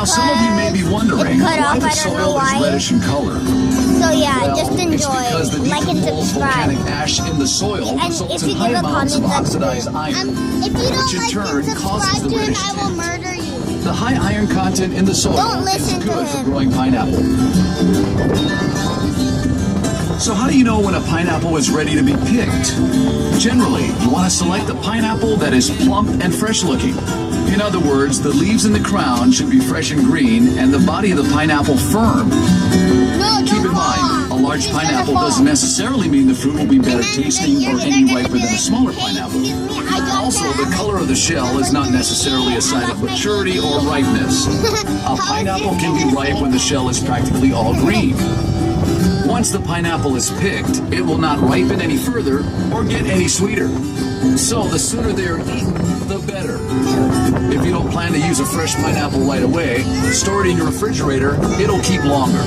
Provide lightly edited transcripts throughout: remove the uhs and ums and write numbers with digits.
Now, some of you may be wondering why the soil is reddish in color. So yeah, Well, just it's because the enjoy, like and decomposed subscribe. volcanic ash in the soil And results if in you high give a amounts of comment, that's oxidized good. iron, If you which don't in like turn and causes subscribe the to him, reddish I will tint. murder you. The high iron content in the soil Don't is listen to good for him. growing pineapple. So how do you know when a pineapple is ready to be picked? Generally, you want to select a pineapple that is plump and fresh looking. In other words, the leaves in the crown should be fresh and green and the body of the pineapple firm. No, Keep in mind, a large pineapple doesn't necessarily mean the fruit will be better tasting or any riper than a smaller pineapple. Also, the color of the shell is not necessarily a sign of maturity or ripeness. A pineapple can be ripe when the shell is practically all green. Once the pineapple is picked, it will not ripen any further or get any sweeter. So the sooner they are eaten, the better. If you don't plan to use a fresh pineapple right away, store it in your refrigerator, it'll keep longer.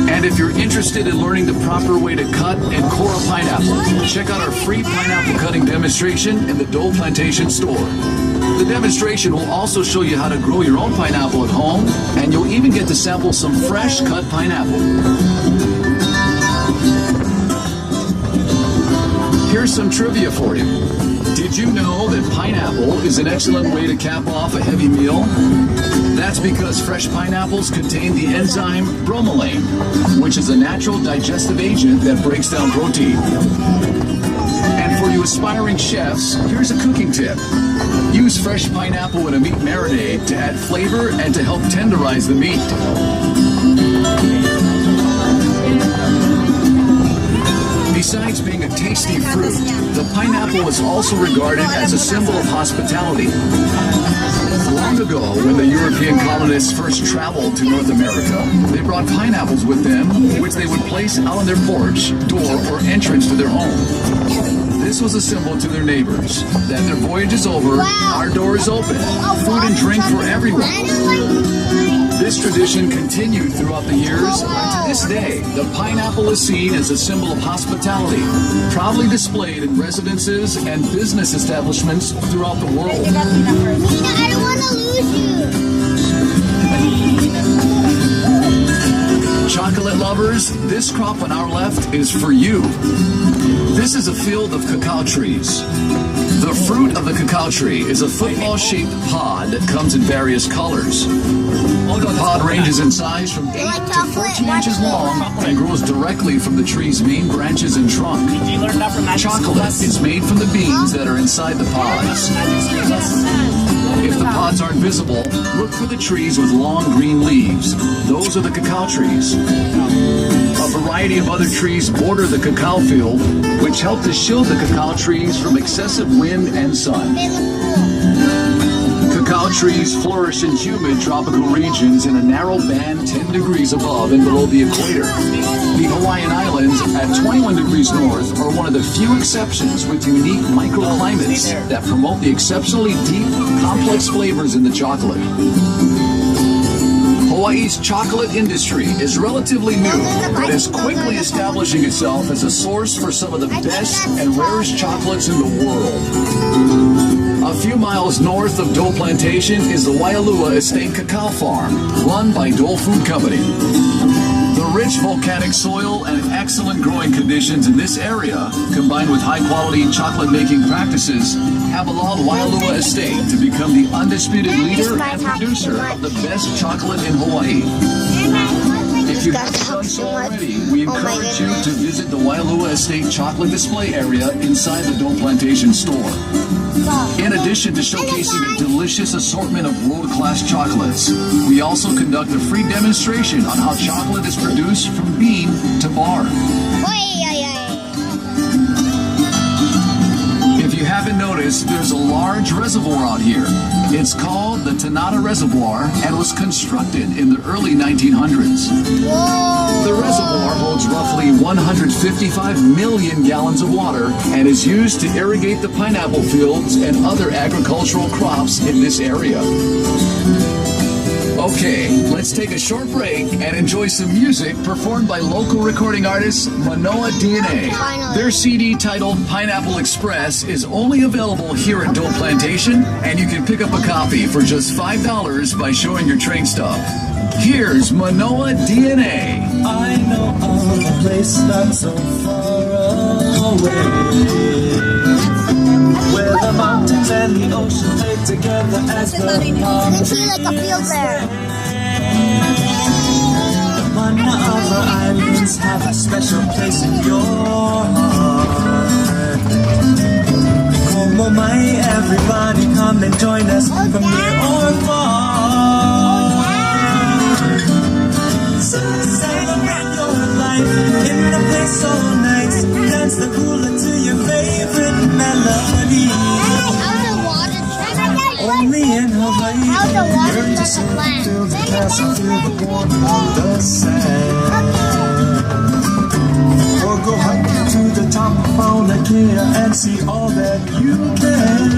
And if you're interested in learning the proper way to cut and core a pineapple, check out our free pineapple cutting demonstration in the Dole Plantation store. The demonstration will also show you how to grow your own pineapple at home, and you'll even get to sample some fresh cut pineapple. Here's some trivia for you. Did you know that pineapple is an excellent way to cap off a heavy meal? That's because fresh pineapples contain the enzyme bromelain, which is a natural digestive agent that breaks down protein. And for you aspiring chefs, here's a cooking tip. Use fresh pineapple in a meat marinade to add flavor and to help tenderize the meat. Besides being a tasty fruit, the pineapple is also regarded as a symbol of hospitality. Long ago, when the European colonists first traveled to North America, they brought pineapples with them, which they would place out on their porch, door, or entrance to their home. This was a symbol to their neighbors that their voyage is over, our door is open, food and drink for everyone. This tradition continued throughout the years, and to this day, the pineapple is seen as a symbol of hospitality, proudly displayed in residences and business establishments throughout the world. Nina, I don't want to lose you. Chocolate lovers, this crop on our left is for you. This is a field of cacao trees. The fruit of the cacao tree is a football-shaped pod that comes in various colors. The pod ranges in size from 8 to 14 inches long and grows directly from the tree's main branches and trunk. Chocolate is made from the beans that are inside the pods. If the pods aren't visible, look for the trees with long green leaves. Those are the cacao trees. A variety of other trees border the cacao field, which help to shield the cacao trees from excessive wind and sun. Cacao trees flourish in humid tropical regions in a narrow band 10 degrees above and below the equator. The Hawaiian Islands at 21 degrees north are one of the few exceptions with unique microclimates that promote the exceptionally deep, complex flavors in the chocolate. Hawaii's chocolate industry is relatively new, but is quickly establishing itself as a source for some of the best and rarest chocolates in the world. A few miles north of Dole Plantation is the Waialua Estate Cacao Farm, run by Dole Food Company. The rich volcanic soil and excellent growing conditions in this area, combined with high-quality chocolate-making practices, have allowed Waialua Estate to become the undisputed leader and producer of the best chocolate in Hawaii. If you haven't done so already, we encourage you to visit the Waialua Estate chocolate display area inside the Dole Plantation store. In addition to showcasing a delicious assortment of world-class chocolates, we also conduct a free demonstration on how chocolate is produced from bean to bar. If you haven't noticed, there's a large reservoir out here. It's called the Tanata Reservoir and was constructed in the early 1900s. The reservoir holds roughly 155 million gallons of water and is used to irrigate the pineapple fields and other agricultural crops in this area. Okay, let's take a short break and enjoy some music performed by local recording artist Manoa DNA. Their CD titled Pineapple Express is only available here at Dole Plantation, and you can pick up a copy for just $5 by showing your train stop. Here's Manoa DNA. I know of a place not so far away, where the mountains and the ocean play together as the You can see like a field there. One of our islands have a special place in your heart. Como mai, everybody come and join us from near or far. So celebrate your life in a place so nice. Dance the hula to your favorite melody. How's the water check? Only in Hawaii. How's the water Learn to check swim, plant? feel the grass and feel the warmth of the sand. Or go hiking to the top of Mauna Kea and see all that you can.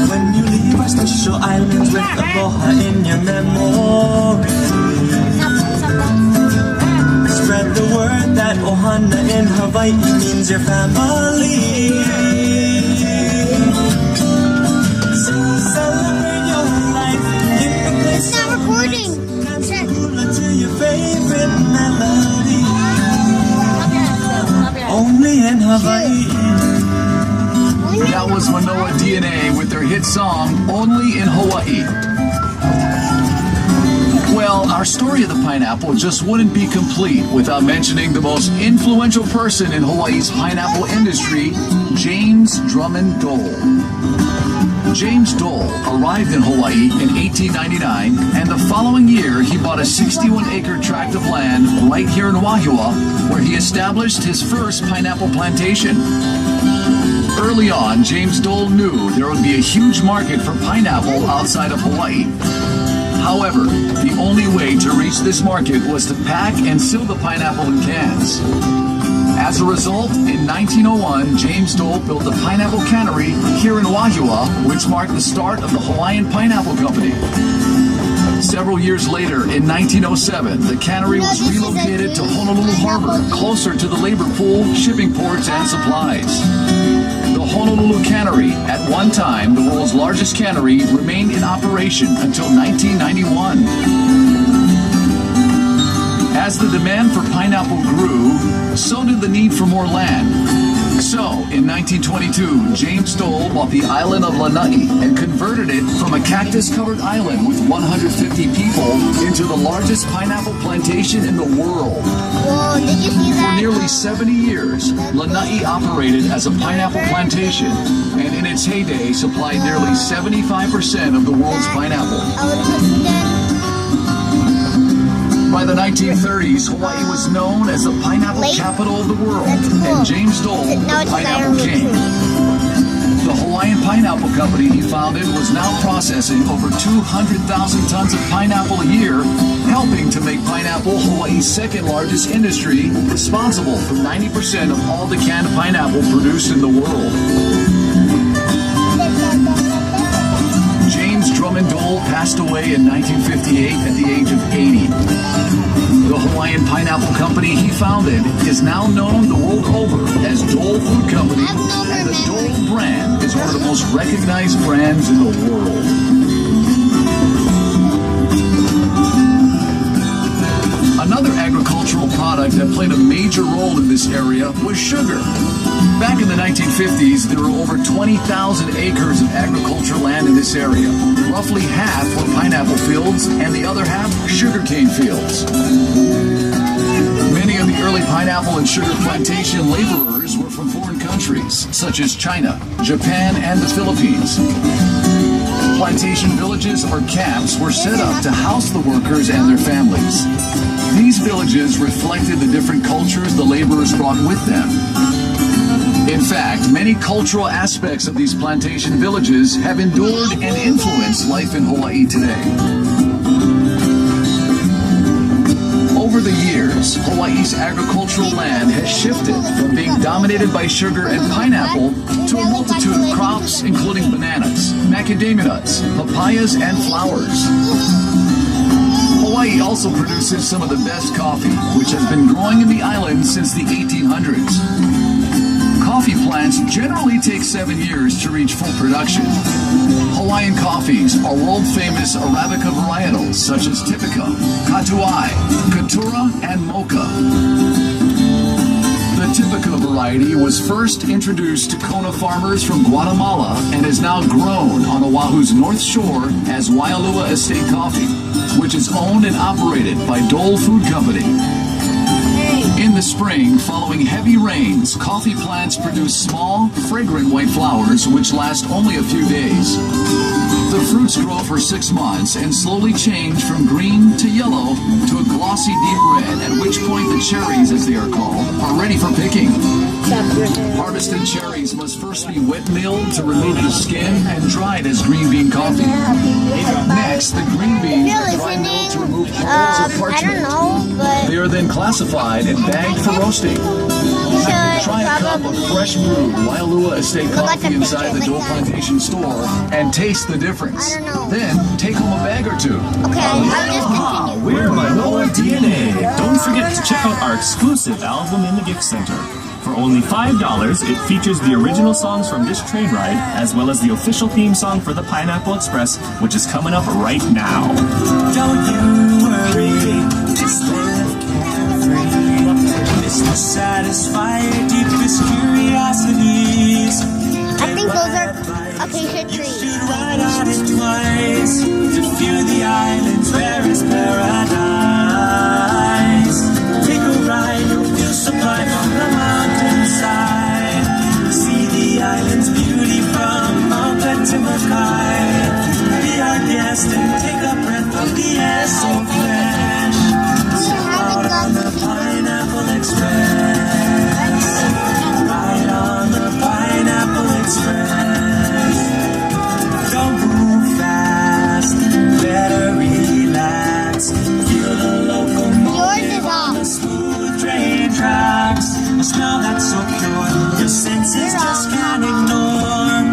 When you leave our special islands with aloha in your memory, spread the word that ohana in Hawaii means your family. So celebrate your life in the place It's not recording. dance the hula to your favorite melody. Only in Hawaii. That was Manoa DNA with their hit song, Only in Hawaii. Well, our story of the pineapple just wouldn't be complete without mentioning the most influential person in Hawaii's pineapple industry, James Drummond Dole. James Dole arrived in Hawaii in 1899, and the following year he bought a 61-acre tract of land right here in Wahiawa, where he established his first pineapple plantation. Early on, James Dole knew there would be a huge market for pineapple outside of Hawaii. However, the only way to reach this market was to pack and seal the pineapple in cans. As a result, in 1901, James Dole built a pineapple cannery here in Wahiawa, which marked the start of the Hawaiian Pineapple Company. Several years later, in 1907, the cannery was relocated to Honolulu Harbor, closer to the labor pool, shipping ports, and supplies. The Honolulu Cannery, at one time the world's largest cannery, remained in operation until 1991. As the demand for pineapple grew, so did the need for more land. So, in 1922, James Dole bought the island of Lanai and converted it from a cactus-covered island with 150 people into the largest pineapple plantation in the world. Whoa, did you see For that? nearly 70 years, Lanai operated as a pineapple plantation, and in its heyday supplied nearly 75% of the world's pineapple. I would have that. By the 1930s, Hawaii was known as the pineapple Lake? capital of the world, That's cool. and James Dole, Now the it's pineapple firewood king. tree. The Hawaiian Pineapple Company he founded was now processing over 200,000 tons of pineapple a year, helping to make pineapple Hawaii's second largest industry, responsible for 90% of all the canned pineapple produced in the world. James Drummond Dole passed away in 1958 at the age of 80. The Hawaiian Pineapple Company he founded is now known the world over as Dole Food Company, and the Dole brand is one of the most recognized brands in the world. Another agricultural product that played a major role in this area was sugar. Back in the 1950s, there were over 20,000 acres of agricultural land in this area. Roughly half were pineapple fields, and the other half sugarcane fields. Many of the early pineapple and sugar plantation laborers were from foreign countries, such as China, Japan, and the Philippines. Plantation villages or camps were set up to house the workers and their families. These villages reflected the different cultures the laborers brought with them. In fact, many cultural aspects of these plantation villages have endured and influenced life in Hawaii today. Over the years, Hawaii's agricultural land has shifted from being dominated by sugar and pineapple to a multitude of crops fruits, including bananas, macadamia nuts, papayas, and flowers. Hawaii also produces some of the best coffee, which has been growing in the island since the 1800s. Coffee plants generally take 7 years to reach full production. Hawaiian coffees are world-famous Arabica varietals such as Typica, Katuai, Katura, and Mocha. The Typica variety was first introduced to Kona farmers from Guatemala and is now grown on Oahu's North Shore as Waialua Estate Coffee, which is owned and operated by Dole Food Company. In the spring, following heavy rains, coffee plants produce small, fragrant white flowers which last only a few days. The fruits grow for 6 months and slowly change from green to yellow to a glossy deep red, at which point the cherries, as they are called, are ready for picking. Harvested cherries must first be wet milled to remove the skin and dried as green bean coffee. Next, the green beans are dry milled to remove hulls of I don't parchment. know, but They are then classified and bagged for roasting. you should Try a cup of probably. fresh brewed Waialua Estate Look at the coffee inside the picture, Dole like that. Plantation store and taste the difference. I don't know. Then take home a bag or two. Okay, I'll just continue. We're Manoa DNA. Don't forget to check out our exclusive album in the Gift Center. For only $5, it features the original songs from this train ride, as well as the official theme song for the Pineapple Express, which is coming up right now. Don't you worry, just live carefree. This will satisfy your deepest curiosities. I think those are acacia You trees. should ride on it twice to view the island's rarest paradise. Take a ride, you'll feel sublime on the mountainside. See the island's beauty from Mauka to Makai. Be our guest and take a breath of the air so fresh. Step out on the Pineapple Express. Ride on the Pineapple Express. Don't move fast, better relax. Feel the locomotive on the smooth train tracks. A smell that's so pure, your senses just can't ignore.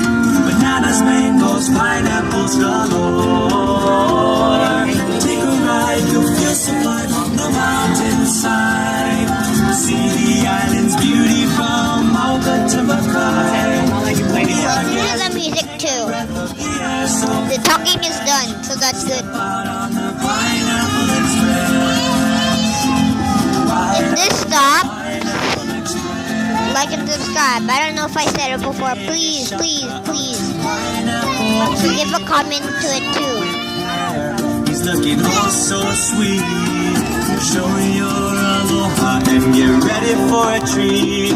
Bananas, mangoes, pineapples galore. Take a ride, you'll feel sublime on the mountainside. See the island's beauty from Mauka to Makai. Be our Here's guest. the music too. The talking is done, so that's good. If this stop, like and subscribe. I don't know if I said it before. Please, please, please. Give a comment to it too. He's looking oh so sweet. Show your aloha and get ready for a treat.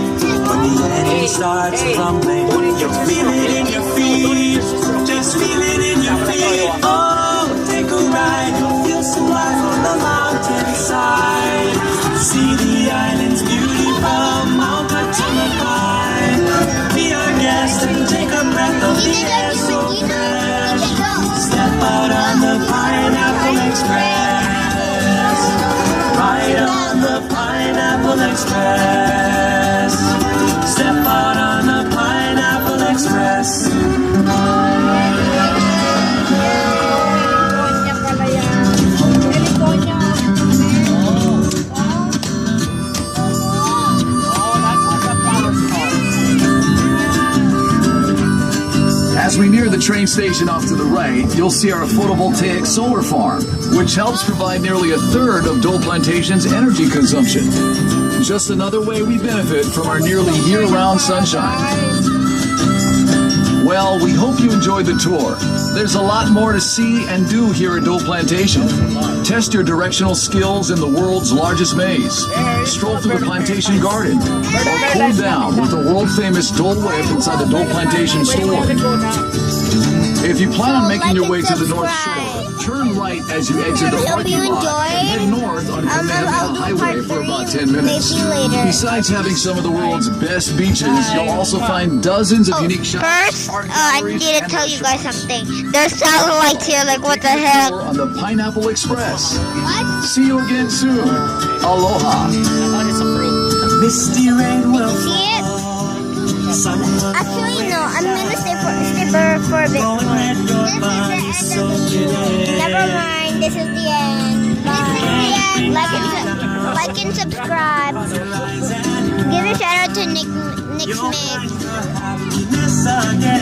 When the engine starts rumbling, you feel it in your feet. Just feel it in your feet. Oh, take a ride. You'll feel so alive on the mountainside. See the island's beauty from Mauka to Makai. Be our guest and take a breath of the air so fresh. Step out on the Pineapple Express. Ride on the Pineapple Express. Step out on the Pineapple Express. As we near the train station off to the right, you'll see our photovoltaic solar farm, which helps provide nearly a third of Dole Plantation's energy consumption. Just another way we benefit from our nearly year-round sunshine. Well, we hope you enjoyed the tour. There's a lot more to see and do here at Dole Plantation. Test your directional skills in the world's largest maze. Stroll through the plantation garden. Or cool down with the world-famous Dole Whip inside the Dole Plantation store. If you plan on making your way to the North Shore, turn right as you exit the Hope parking you lot and head enjoyed. north on I'll Kamehameha do Highway part for about 3 10 minutes. maybe later. Besides having some of the world's best beaches, you'll also find dozens of unique shops. First, art I galleries, need to and tell you guys restaurants. something. There's satellites here, like what the heck? On the Pineapple Express. What? See you again soon. Aloha. Misty rain will See it? fall. Sun will Actually, no. I'm gonna stay bit Go more. and let your body soak it in. Never mind, this is the end. Bye. Like and subscribe. Give a shout out to Nick Smith. Happiness again.